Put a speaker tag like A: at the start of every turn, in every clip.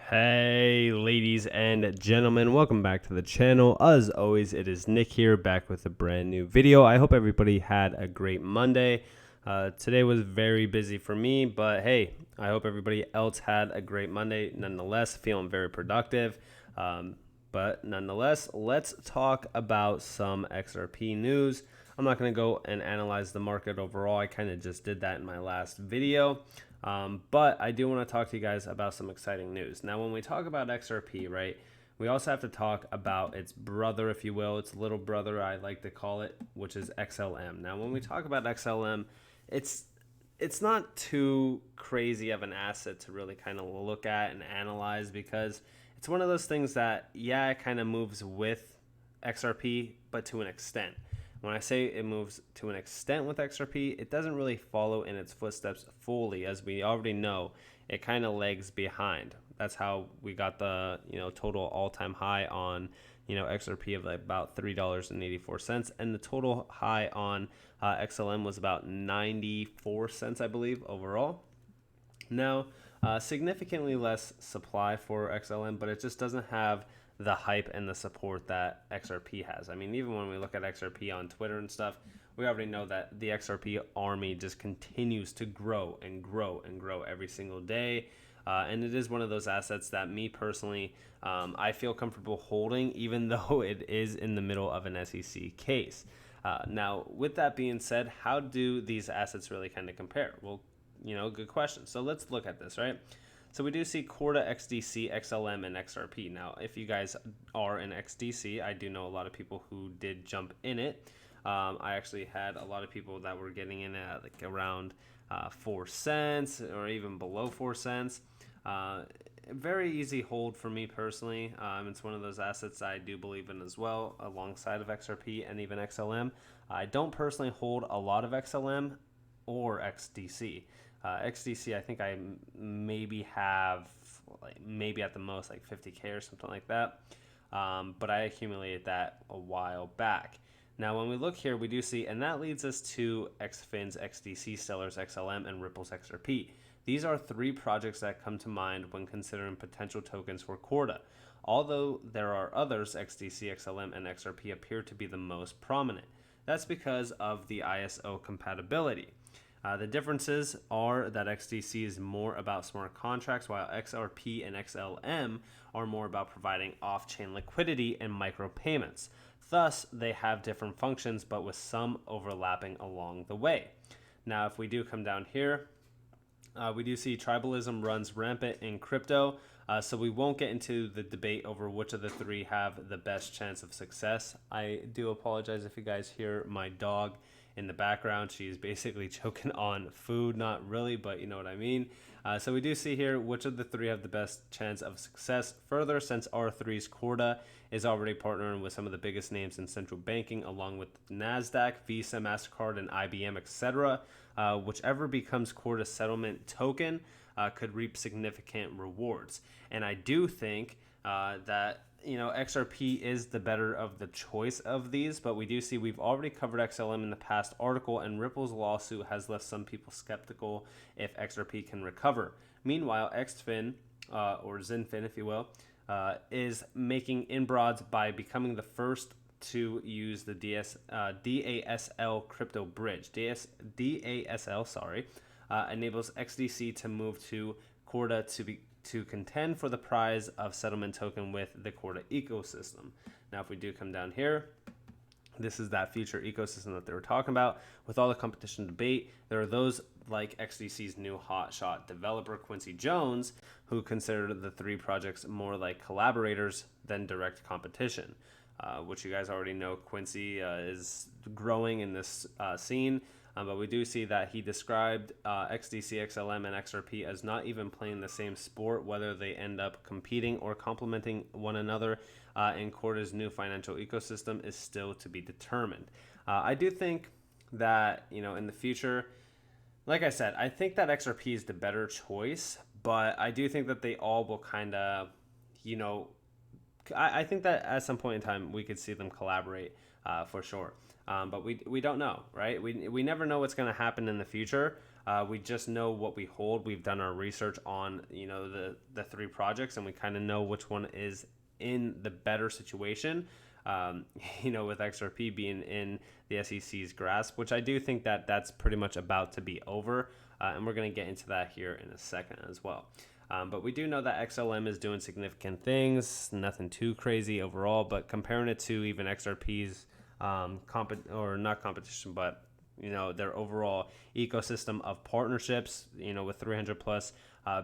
A: Hey ladies and gentlemen, welcome back to the channel. As always, it is Nick here, back with a brand new video. I hope everybody had a great Monday. Today was very busy for me, but hey, I hope everybody else had a great Monday nonetheless. Feeling very productive. But nonetheless, let's talk about some XRP news. I'm not going to go and analyze the market overall. I kind of just did that in my last video. But I do want to talk to you guys about some exciting news. Now, when we talk about XRP, right, we also have to talk about its brother, if you will, its little brother, I like to call it, which is XLM. Now, when we talk about XLM, it's not too crazy of an asset to really kind of look at and analyze, because it's one of those things that, yeah, it kind of moves with XRP, but to an extent. When I say it moves to an extent with XRP, it doesn't really follow in its footsteps fully. As we already know, it kind of lags behind. That's how we got the total all-time high on XRP of like about $3.84, and the total high on XLM was about 94 cents, I believe, overall. Now, significantly less supply for XLM, but it just doesn't have the hype and the support that XRP has. I mean, even when we look at XRP on Twitter and stuff, we already know that the XRP army just continues to grow and grow and grow every single day. And it is one of those assets that me personally, I feel comfortable holding, even though it is in the middle of an SEC case. Now, with that being said, how do these assets really kind of compare? Well, good question. So let's look at this, right? So we do see Corda, XDC, XLM, and XRP. Now, if you guys are in XDC, I do know a lot of people who did jump in it. I actually had a lot of people that were getting in at like around 4 cents or even below 4 cents. Very easy hold for me personally. It's one of those assets I do believe in as well, alongside of XRP and even XLM. I don't personally hold a lot of XLM or XDC. XDC, I think I maybe have maybe at the most like 50K or something like that. But I accumulated that a while back. Now, when we look here, we do see, and that leads us to XFin's XDC, Stellar's XLM, and Ripple's XRP. These are three projects that come to mind when considering potential tokens for Corda. Although there are others, XDC, XLM, and XRP appear to be the most prominent. That's because of the ISO compatibility. The differences are that XDC is more about smart contracts, while XRP and XLM are more about providing off-chain liquidity and micropayments. Thus, they have different functions, but with some overlapping along the way. Now, if we do come down here, we do see tribalism runs rampant in crypto, so we won't get into the debate over which of the three have the best chance of success. I do apologize if you guys hear my dog in the background. She's basically choking on food, not really, but you know what I mean. So we do see here which of the three have the best chance of success. Further, since R3's Corda is already partnering with some of the biggest names in central banking, along with NASDAQ, Visa, MasterCard, and IBM, etc., whichever becomes Corda's settlement token could reap significant rewards. And I do think that XRP is the better of the choice of these, but we do see we've already covered XLM in the past article, and Ripple's lawsuit has left some people skeptical if XRP can recover. Meanwhile, XFin, or Zinfin, if you will, is making inroads by becoming the first to use the DASL crypto bridge. DASL, enables XDC to move to Corda to contend for the prize of settlement token with the Corda ecosystem. Now, if we do come down here, this is that future ecosystem that they were talking about. With all the competition debate, there are those like XDC's new hotshot developer, Quincy Jones, who consider the three projects more like collaborators than direct competition, which you guys already know Quincy is growing in this scene. But we do see that he described XDC, XLM, and XRP as not even playing the same sport, whether they end up competing or complementing one another in Corda's new financial ecosystem is still to be determined. I do think that, in the future, like I said, I think that XRP is the better choice, but I do think that they all will kind of, I think that at some point in time we could see them collaborate for sure. But we don't know, right? We never know what's going to happen in the future. We just know what we hold. We've done our research on, the three projects, and we kind of know which one is in the better situation. With XRP being in the SEC's grasp, which I do think that that's pretty much about to be over. And we're going to get into that here in a second as well. But we do know that XLM is doing significant things, nothing too crazy overall, but comparing it to even XRP's not competition, but their overall ecosystem of partnerships, with 300 plus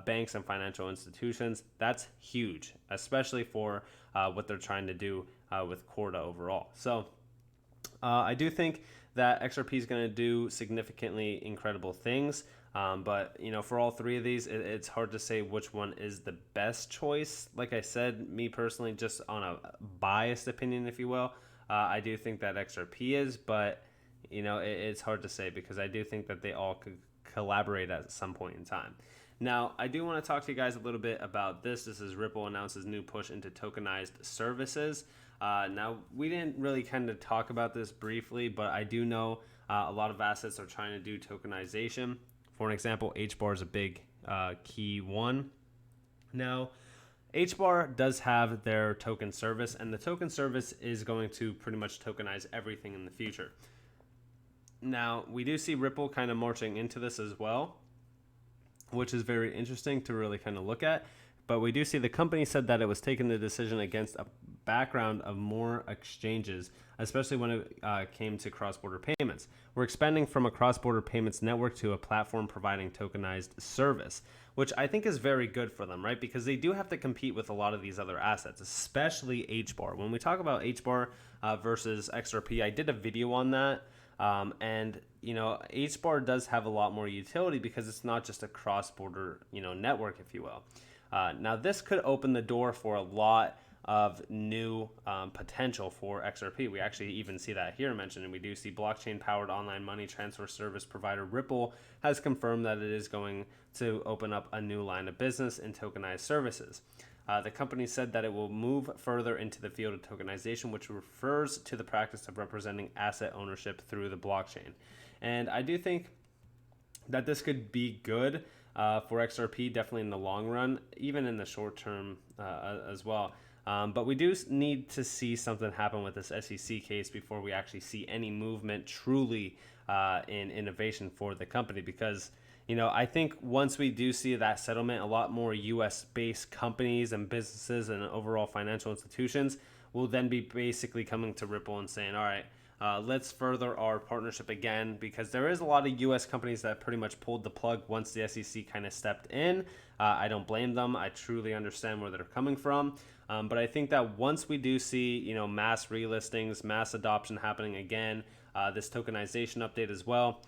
A: banks and financial institutions, that's huge, especially for what they're trying to do with Corda overall. So I do think that XRP is going to do significantly incredible things. But for all three of these, it's hard to say which one is the best choice. Like I said, me personally, just on a biased opinion, if you will, I do think that XRP is, but it's hard to say because I do think that they all could collaborate at some point in time. Now, I do want to talk to you guys a little bit about this. This is Ripple announces new push into tokenized services. Now, we didn't really kind of talk about this briefly, but I do know a lot of assets are trying to do tokenization. For an example, HBAR is a big key one. Now, HBAR does have their token service, and the token service is going to pretty much tokenize everything in the future. Now, we do see Ripple kind of marching into this as well, which is very interesting to really kind of look at. But we do see the company said that it was taking the decision against a background of more exchanges, especially when it came to cross-border payments. We're expanding from a cross-border payments network to a platform providing tokenized service, which I think is very good for them, right? Because they do have to compete with a lot of these other assets, especially HBAR. When we talk about HBAR versus XRP, I did a video on that. And HBAR does have a lot more utility because it's not just a cross-border, network, if you will. Now, this could open the door for a lot of new potential for XRP. We actually even see that here mentioned, and we do see blockchain-powered online money transfer service provider Ripple has confirmed that it is going to open up a new line of business in tokenized services. The company said that it will move further into the field of tokenization, which refers to the practice of representing asset ownership through the blockchain. And I do think that this could be good for XRP, definitely in the long run, even in the short term as well. But we do need to see something happen with this SEC case before we actually see any movement truly in innovation for the company, because I think once we do see that settlement, a lot more US-based companies and businesses and overall financial institutions will then be basically coming to Ripple and saying, all right, let's further our partnership again, because there is a lot of US companies that pretty much pulled the plug once the SEC kind of stepped in. I don't blame them. I truly understand where they're coming from. But I think that once we do see, mass relistings, mass adoption happening again, this tokenization update as well,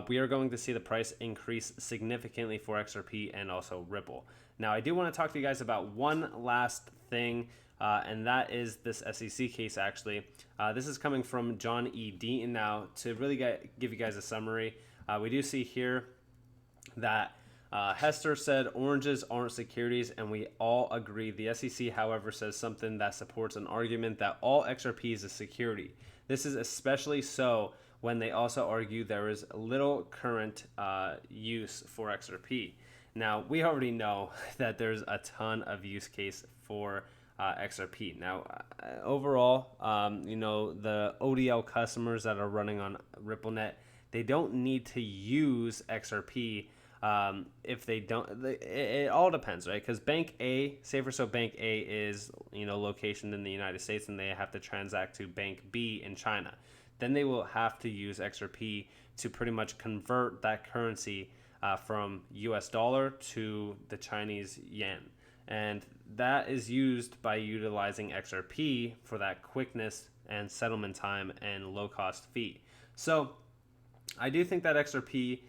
A: we are going to see the price increase significantly for XRP and also Ripple. Now, I do want to talk to you guys about one last thing, and that is this SEC case, actually. This is coming from John E. Deaton. Now, to really give you guys a summary, we do see here that Hester said oranges aren't securities, and we all agree. The SEC, however, says something that supports an argument that all XRP is a security. This is especially so when they also argue there is little current use for XRP. Now, we already know that there's a ton of use case for XRP. Now, overall, the ODL customers that are running on RippleNet, they don't need to use XRP. If they don't, it all depends, right? Because Bank A, say for so Bank A is, locationed in the United States, and they have to transact to Bank B in China. Then they will have to use XRP to pretty much convert that currency from US dollar to the Chinese yen. And that is used by utilizing XRP for that quickness and settlement time and low cost fee. So I do think that XRP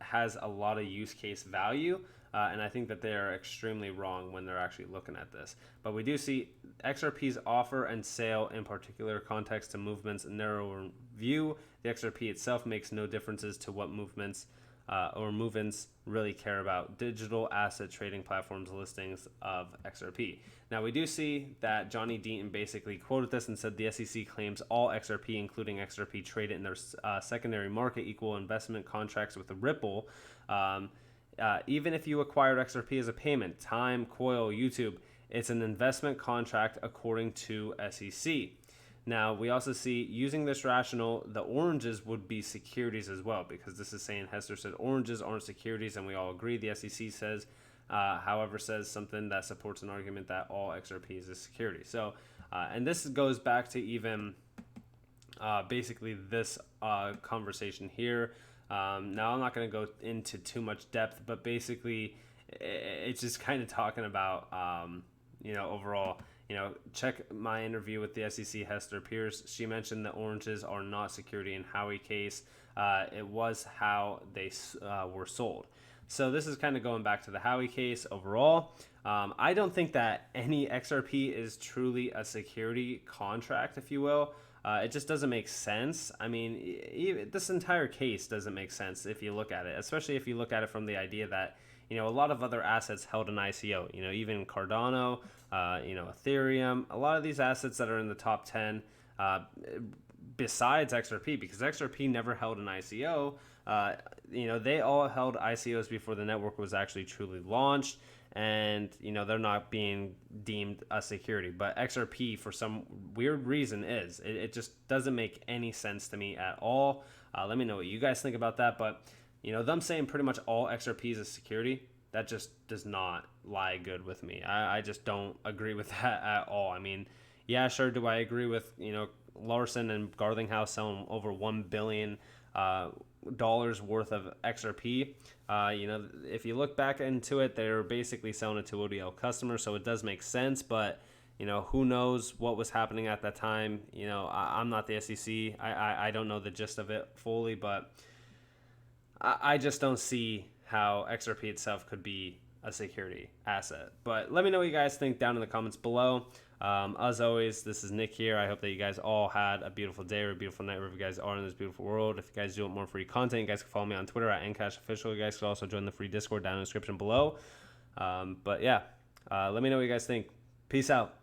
A: has a lot of use case value, and I think that they are extremely wrong when they're actually looking at this. But we do see XRP's offer and sale in particular context to movements narrower view. The XRP itself makes no differences to what movements or movements really care about digital asset trading platforms listings of XRP. Now, we do see that Johnny Deaton basically quoted this and said the SEC claims all XRP, including XRP traded in their secondary market, equal investment contracts with Ripple. Even if you acquired XRP as a payment, Time, Coil, YouTube, it's an investment contract according to SEC. Now, we also see, using this rationale, the oranges would be securities as well, because this is saying, Hester said oranges aren't securities, and we all agree. The SEC says, however, says something that supports an argument that all XRP is a security. So, and this goes back to even basically this conversation here. Now, I'm not going to go into too much depth, but basically, it's just kind of talking about, overall, check my interview with the SEC, Hester Pierce. She mentioned that oranges are not security in Howey case. It was how they were sold. So this is kind of going back to the Howey case overall. I don't think that any XRP is truly a security contract, if you will. It just doesn't make sense. I mean, this entire case doesn't make sense if you look at it, especially if you look at it from the idea that, a lot of other assets held an ICO, even Cardano, Ethereum, a lot of these assets that are in the top 10, besides XRP, because XRP never held an ICO, they all held ICOs before the network was actually truly launched, and, they're not being deemed a security. But XRP, for some weird reason, is. It just doesn't make any sense to me at all. Let me know what you guys think about that, but them saying pretty much all XRP is a security, that just does not lie good with me. I just don't agree with that at all. I mean, yeah, sure, do I agree with, Larson and Garlinghouse selling over $1 billion worth of XRP? If you look back into it, they're basically selling it to HODL customers, so it does make sense, but who knows what was happening at that time. I'm not the SEC. I don't know the gist of it fully, but I just don't see how XRP itself could be a security asset. But let me know what you guys think down in the comments below. As always, this is Nick here. I hope that you guys all had a beautiful day or a beautiful night wherever you guys are in this beautiful world. If you guys do want more free content, you guys can follow me on Twitter at NCashOfficial. You guys can also join the free Discord down in the description below. But yeah, let me know what you guys think. Peace out.